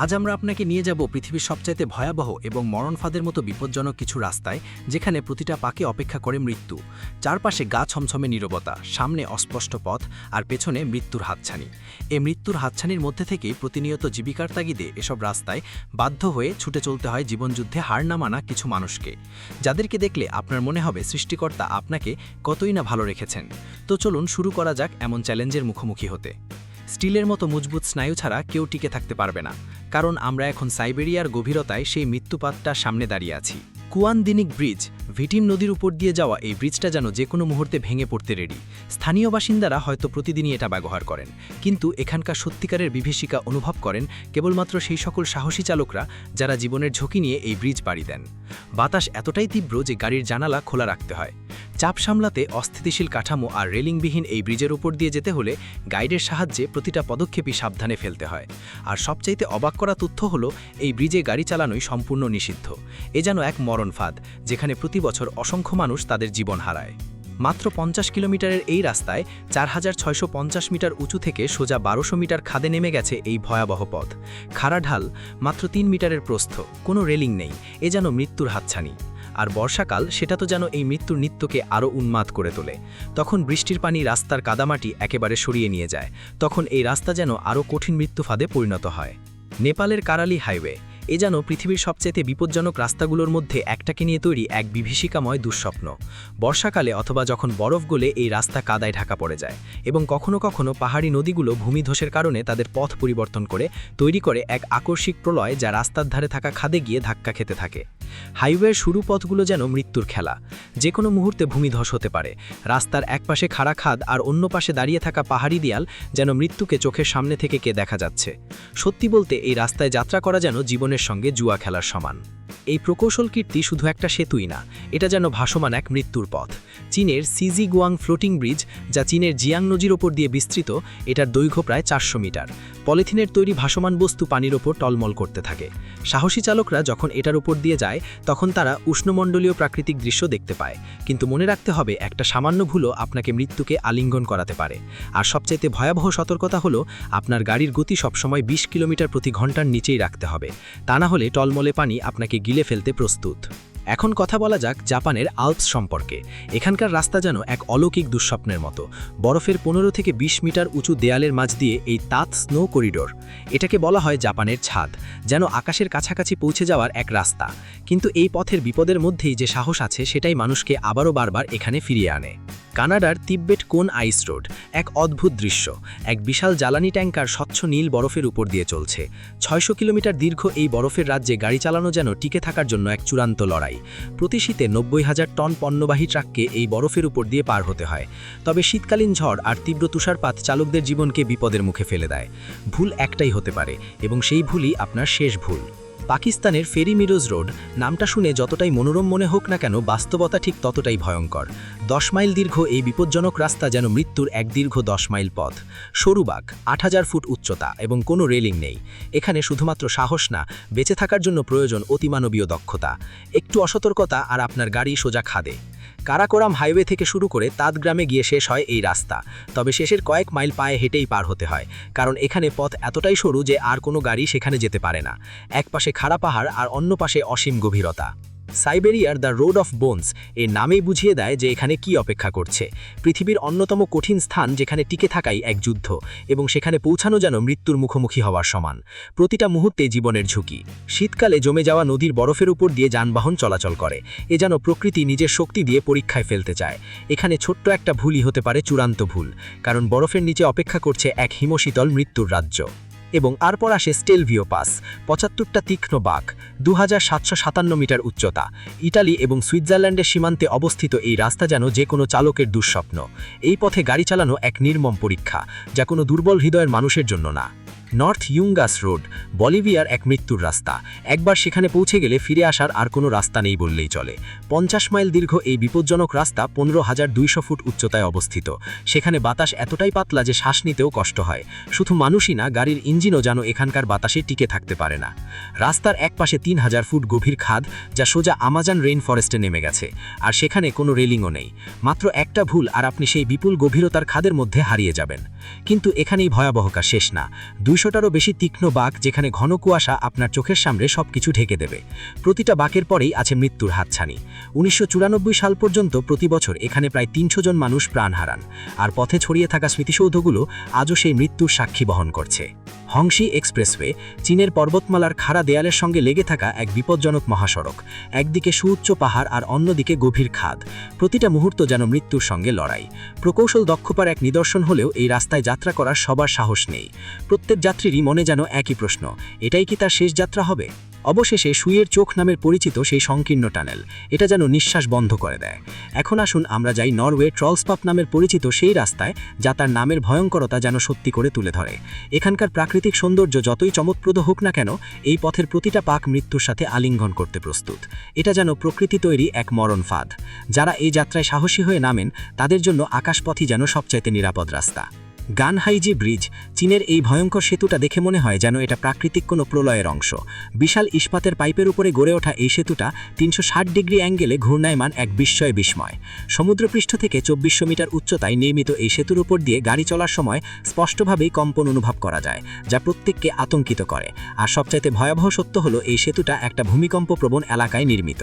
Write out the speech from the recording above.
আজ আমরা আপনাকে নিয়ে যাব পৃথিবীর সবচাইতে ভয়াবহ এবং মরণফাঁদের মতো বিপজ্জনক কিছু রাস্তায়, যেখানে প্রতিটা পাকে অপেক্ষা করে মৃত্যু। চারপাশে গা ছমছমে নীরবতা, সামনে অস্পষ্ট পথ, আর পেছনে মৃত্যুর হাতছানি। এই মৃত্যুর হাতছানির মধ্যে থেকেই প্রতিনিয়ত জীবিকার তাগিদে এসব রাস্তায় বাধ্য হয়ে ছুটে চলতে হয় জীবনযুদ্ধে হার না মানা কিছু মানুষকে, যাদেরকে দেখলে আপনার মনে হবে সৃষ্টিকর্তা আপনাকে কতই না ভালো রেখেছেন। তো চলুন শুরু করা যাক এমন চ্যালেঞ্জের মুখোমুখি হতে। স্টিলের মতো মজবুত স্নায়ু ছাড়া কেউ টিকে থাকতে পারবে না, কারণ আমরা এখন সাইবেরিয়ার গভীরতায় সেই মৃত্যুপাতটার সামনে দাঁড়িয়ে আছি। কুয়ানদিনিক ব্রিজ, ভিটিম নদীর উপর দিয়ে যাওয়া এই ব্রিজটা যেন যে কোনো মুহূর্তে ভেঙে পড়তে রেডি। স্থানীয় বাসিন্দারা হয়তো প্রতিদিনই এটা ব্যবহার করেন, কিন্তু এখানকার সত্যিকারের বিভীষিকা অনুভব করেন কেবলমাত্র সেই সকল সাহসী চালকরা যারা জীবনের ঝুঁকি নিয়ে এই ব্রিজ পাড়ি দেন। বাতাস এতটাই তীব্র যে গাড়ির জানালা খোলা রাখতে হয়। চাপ সামলাতে অস্থিতিশীল কাঠামো আর রেলিংবিহীন এই ব্রিজের উপর দিয়ে যেতে হলে গাইডের সাহায্যে প্রতিটা পদক্ষেপই সাবধানে ফেলতে হয়। আর সবচাইতে অবাক করা তথ্য হলো, এই ব্রিজে গাড়ি চালানোই সম্পূর্ণ নিষিদ্ধ। এ যেন এক মরণফাঁদ, যেখানে প্রতি বছর অসংখ্য মানুষ তাদের জীবন হারায়। মাত্র 50 কিলোমিটারের এই রাস্তায় 4650 মিটার উঁচু থেকে সোজা 1200 মিটার খাদে নেমে গেছে এই ভয়াবহ পথ। খাড়া ঢাল, মাত্র 3 মিটারের প্রস্থ, কোনো রেলিং নেই। এ যেন মৃত্যুর হাতছানি। আর বর্ষাকাল, সেটা তো যেন এই মৃত্যুর নিত্যকে আরও উন্মাদ করে তোলে। তখন বৃষ্টির পানি রাস্তার কাদামাটি একেবারে সরিয়ে নিয়ে যায়। তখন এই রাস্তা যেন আরও কঠিন মৃত্যুফাঁদে পরিণত হয়। নেপালের কারালি হাইওয়ে, এ যেন পৃথিবীর সবচেয়ে বিপজ্জনক রাস্তাগুলোর মধ্যে একটাকে নিয়ে তৈরি এক বিভীষিকাময় দুঃস্বপ্ন। বর্ষাকালে অথবা যখন বরফ গলে এই রাস্তা কাদায় ঢাকা পড়ে যায়, এবং কখনো কখনো পাহাড়ি নদীগুলো ভূমিধসের কারণে তাদের পথ পরিবর্তন করে তৈরি করে এক আকস্মিক প্রলয়, যা রাস্তার ধারে থাকা খাদে গিয়ে ধাক্কা খেতে থাকে। হাইওয়ের শুরু পথগুলো যেন মৃত্যুর খেলা, যে কোনো মুহূর্তে ভূমিধস হতে পারে। রাস্তার এক পাশে খাড়া খাদ আর অন্য পাশে দাঁড়িয়ে থাকা পাহাড়ি দেয়াল, যেন মৃত্যুকে চোখের সামনে থেকে কে দেখা যাচ্ছে। সত্যি বলতে এই রাস্তায় যাত্রা করা যেন জীবনের সঙ্গে জুয়া খেলার সমান। এই প্রকৌশল কীর্তি শুধু একটা সেতুই না, এটা যেন ভাসমান এক মৃত্যুর পথ। চীনের সিজি গুয়াং ফ্লোটিং ব্রিজ, যা চীনের জিয়াং নদীর ওপর দিয়ে বিস্তৃত, এটার দৈর্ঘ্য প্রায় 400 মিটার। পলিথিনের তৈরি ভাসমান বস্তু পানির ওপর টলমল করতে থাকে। সাহসী চালকরা যখন এটার উপর দিয়ে যায়, তখন তারা উষ্ণমণ্ডলীয় প্রাকৃতিক দৃশ্য দেখতে পায়। কিন্তু মনে রাখতে হবে, একটা সামান্য ভুলও আপনাকে মৃত্যুকে আলিঙ্গন করাতে পারে। আর সবচাইতে ভয়াবহ সতর্কতা হলো, আপনার গাড়ির গতি সবসময় 20 কিলোমিটার প্রতি ঘন্টার নিচেই রাখতে হবে, তা না হলে টলমলে পানি আপনাকে গিলে ফেলতে প্রস্তুত। এখন কথা বলা যাক জাপানের আল্পস সম্পর্কে। এখানকার রাস্তা যেন এক অলৌকিক দুঃস্বপ্নের মতো। বরফের 15 থেকে 20 মিটার উঁচু দেয়ালের মাঝ দিয়ে এই তাত স্নো করিডোর, এটাকে বলা হয় জাপানের ছাদ, যেন আকাশের কাছাকাছি পৌঁছে যাওয়ার এক রাস্তা। কিন্তু এই পথের বিপদের মধ্যেই যে সাহস আছে, সেটাই মানুষকে আবারও বারবার এখানে ফিরিয়ে আনে। কানাডার তিব্বেট কোন আইস রোড, এক অদ্ভুত দৃশ্য। এক বিশাল জ্বালানি ট্যাঙ্কার স্বচ্ছ নীল বরফের উপর দিয়ে চলছে। 600 কিলোমিটার দীর্ঘ এই বরফের রাজ্যে গাড়ি চালানো যেন টিকে থাকার জন্য এক চূড়ান্ত লড়াই। প্রতি শীতে 90,000 টন পণ্যবাহী ট্রাককে এই বরফের উপর দিয়ে পার হতে হয়। তবে শীতকালীন ঝড় আর তীব্র তুষারপাত চালকদের জীবনকে বিপদের মুখে ফেলে দেয়। ভুল একটাই হতে পারে, এবং সেই ভুলই আপনার শেষ ভুল। পাকিস্তানের ফেরি মিরোজ রোড, নামটা শুনে যতটাই মনোরম মনে হোক না কেন, বাস্তবতা ঠিক ততটাই ভয়ঙ্কর। 10 মাইল দীর্ঘ এই বিপজ্জনক রাস্তা যেন মৃত্যুর এক দীর্ঘ 10 মাইল পথ। সরু বাঁক, 8000 ফুট উচ্চতা, এবং কোনো রেলিং নেই। এখানে শুধুমাত্র সাহস না, বেঁচে থাকার জন্য প্রয়োজন অতিমানবীয় দক্ষতা। একটু অসতর্কতা আর আপনার গাড়ি সোজা খাদে। কারাকোরাম হাইওয়ে থেকে শুরু করে তাদগ্রামে গিয়ে শেষ হয় এই রাস্তা। তবে শেষের কয়েক মাইল পায়ে হেঁটেই পার হতে হয়, কারণ এখানে পথ এতটাই সরু যে আর কোনো গাড়ি সেখানে যেতে পারে না। এক পাশে খাড়া পাহাড় আর অন্য পাশে অসীম গভীরতা। সাইবেরিয়ার দ্য রোড অফ বোনস এর নামেই বুঝিয়ে দেয় যে এখানে কি অপেক্ষা করছে। পৃথিবীর অন্যতম কঠিন স্থান, যেখানে টিকে থাকাই এক যুদ্ধ, এবং সেখানে পৌঁছানো যেন মৃত্যুর মুখোমুখি হওয়ার সমান। প্রতিটা মুহূর্তে জীবনের ঝুঁকি। শীতকালে জমে যাওয়া নদীর বরফের উপর দিয়ে যানবাহন চলাচল করে। এ যেন প্রকৃতি নিজের শক্তি দিয়ে পরীক্ষায় ফেলতে চায়। এখানে ছোট্ট একটা ভুলই হতে পারে চূড়ান্ত ভুল, কারণ বরফের নিচে অপেক্ষা করছে এক হিমশীতল মৃত্যুর রাজ্য। এবং তারপর আসে স্টেলভিও পাস, 75টা তীক্ষ্ণ বাঁক, 2757 মিটার উচ্চতা। ইটালি এবং সুইজারল্যান্ডের সীমান্তে অবস্থিত এই রাস্তা যেন যে কোনো চালকের দুঃস্বপ্ন। এই পথে গাড়ি চালানো এক নির্মম পরীক্ষা, যা কোনো দুর্বল হৃদয়ের মানুষের জন্য না। নর্থ ইউঙ্গাস রোড, বলিভিয়ার এক মৃত্যুর রাস্তা। একবার সেখানে পৌঁছে গেলে ফিরে আসার আর কোনো রাস্তা নেই বললেই চলে। 50 মাইল দীর্ঘ এই বিপজ্জনক রাস্তা 15,200 ফুট উচ্চতায় অবস্থিত। সেখানে বাতাস এতটাই পাতলা যে শ্বাস নিতেও কষ্ট হয়। শুধু মানুষই না, গাড়ির ইঞ্জিনও যেন এখানকার বাতাসে টিকে থাকতে পারে না। রাস্তার এক পাশে 3000 ফুট গভীর খাদ, যা সোজা আমাজন রেইন ফরেস্টে নেমে গেছে। আর সেখানে কোনো রেলিংও নেই। মাত্র একটা ভুল আর আপনি সেই বিপুল গভীরতার খাদের মধ্যে হারিয়ে যাবেন। কিন্তু এখানেই ভয়াবহতা শেষ না। 200টারও বেশি তীক্ষ্ণ বাঁক, যেখানে ঘন কুয়াশা আপনার চোখের সামনে সবকিছু ঢেকে দেবে। প্রতিটা বাঁকের পরেই আছে মৃত্যুর হাতছানি। 1994 সাল পর্যন্ত প্রতি বছর এখানে প্রায় 300 জন মানুষ প্রাণ হারান, আর পথে ছড়িয়ে থাকা স্মৃতিসৌধগুলো আজও সেই মৃত্যুর সাক্ষী বহন করছে। হংসি এক্সপ্রেসওয়ে চীনের পর্বতমালার খাড়া দেয়ালের সঙ্গে লেগে থাকা এক বিপজ্জনক মহাসড়ক। একদিকে সুউচ্চ পাহাড় আর অন্যদিকে গভীর খাদ। প্রতিটা মুহূর্ত যেন মৃত্যুর সঙ্গে লড়াই। প্রকৌশল দক্ষতার এক নিদর্শন হলেও এই রাস্তায় যাত্রা করার সবার সাহস নেই। প্রত্যেক যাত্রীরই মনে যেন একই প্রশ্ন, এটাই কি তার শেষ যাত্রা হবে? অবশেষে সুইয়ের চোখ নামের পরিচিত সেই সংকীর্ণ টানেল, এটা যেন নিঃশ্বাস বন্ধ করে দেয়। এখন আসুন আমরা যাই নরওয়ে ট্রলসপাপ নামের পরিচিত সেই রাস্তায়, যা তার নামের ভয়ঙ্করতা যেন সত্যি করে তুলে ধরে। এখানকার প্রাকৃতিক সৌন্দর্য যতই চমকপ্রদ হোক না কেন, এই পথের প্রতিটা পাক মৃত্যুর সাথে আলিঙ্গন করতে প্রস্তুত। এটা যেন প্রকৃতি তৈরি এক মরণ ফাঁদ। যারা এই যাত্রায় সাহসী হয়ে নামেন, তাদের জন্য আকাশপথই যেন সবচাইতে নিরাপদ রাস্তা। গানহাইজি ব্রিজ, চীনের এই ভয়ঙ্কর সেতুটা দেখে মনে হয় যেন এটা প্রাকৃতিক কোনো প্রলয়ের অংশ। বিশাল ইস্পাতের পাইপের উপরে গড়ে ওঠা এই সেতুটা 360 ডিগ্রি অ্যাঙ্গেলে ঘূর্ণায়মান এক বিস্ময়। সমুদ্রপৃষ্ঠ থেকে 2400 মিটার উচ্চতায় নির্মিত এই সেতুর উপর দিয়ে গাড়ি চলার সময় স্পষ্টভাবেই কম্পন অনুভব করা যায়, যা প্রত্যেককে আতঙ্কিত করে। আর সবচাইতে ভয়াবহ সত্য হলো, এই সেতুটা একটা ভূমিকম্প প্রবণ এলাকায় নির্মিত।